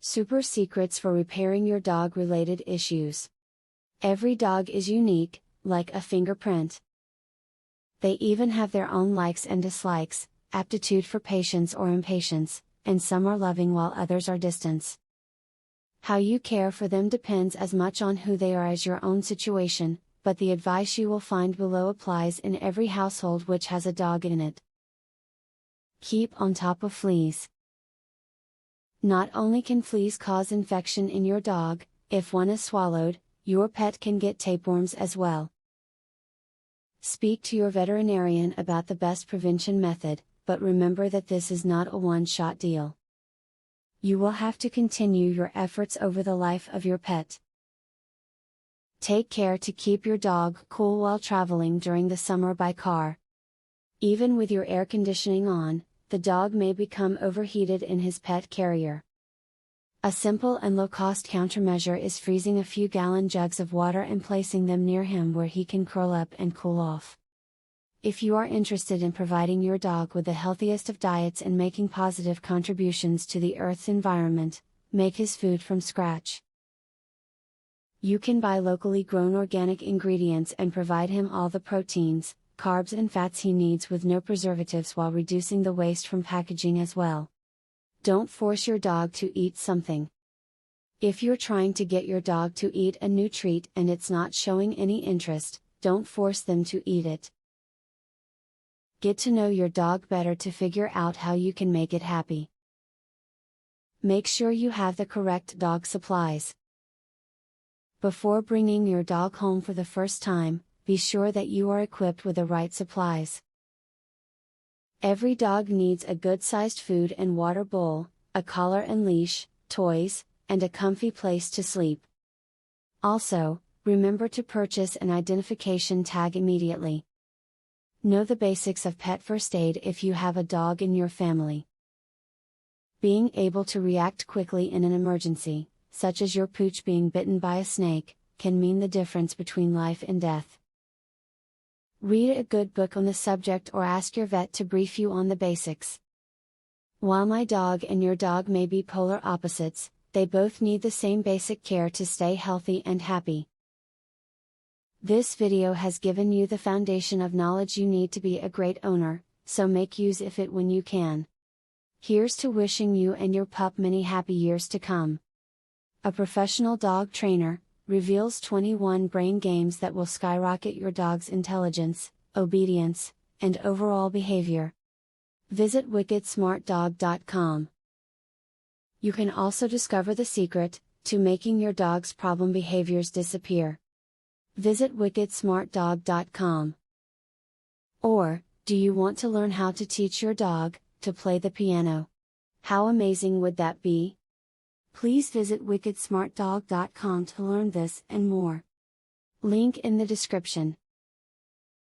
Super secrets for repairing your dog-related issues. Every dog is unique, like a fingerprint. They even have their own likes and dislikes, aptitude for patience or impatience, and some are loving while others are distant. How you care for them depends as much on who they are as your own situation, but the advice you will find below applies in every household which has a dog in it. Keep on top of fleas. Not only can fleas cause infection in your dog, if one is swallowed, your pet can get tapeworms as well. Speak to your veterinarian about the best prevention method, but remember that this is not a one-shot deal. You will have to continue your efforts over the life of your pet. Take care to keep your dog cool while traveling during the summer by car. Even with your air conditioning on, the dog may become overheated in his pet carrier. A simple and low-cost countermeasure is freezing a few gallon jugs of water and placing them near him where he can curl up and cool off. If you are interested in providing your dog with the healthiest of diets and making positive contributions to the Earth's environment, make his food from scratch. You can buy locally grown organic ingredients and provide him all the proteins, carbs and fats he needs with no preservatives while reducing the waste from packaging as well. Don't force your dog to eat something. If you're trying to get your dog to eat a new treat and it's not showing any interest, don't force them to eat it. Get to know your dog better to figure out how you can make it happy. Make sure you have the correct dog supplies. Before bringing your dog home for the first time, be sure that you are equipped with the right supplies. Every dog needs a good-sized food and water bowl, a collar and leash, toys, and a comfy place to sleep. Also, remember to purchase an identification tag immediately. Know the basics of pet first aid if you have a dog in your family. Being able to react quickly in an emergency, such as your pooch being bitten by a snake, can mean the difference between life and death. Read a good book on the subject or ask your vet to brief you on the basics. While my dog and your dog may be polar opposites, they both need the same basic care to stay healthy and happy. This video has given you the foundation of knowledge you need to be a great owner, so make use of it when you can. Here's to wishing you and your pup many happy years to come. A professional dog trainer reveals 21 brain games that will skyrocket your dog's intelligence, obedience, and overall behavior. Visit wickedsmartdog.com. You can also discover the secret to making your dog's problem behaviors disappear. Visit wickedsmartdog.com. Or, do you want to learn how to teach your dog to play the piano? How amazing would that be? Please visit wickedsmartdog.com to learn this and more. Link in the description.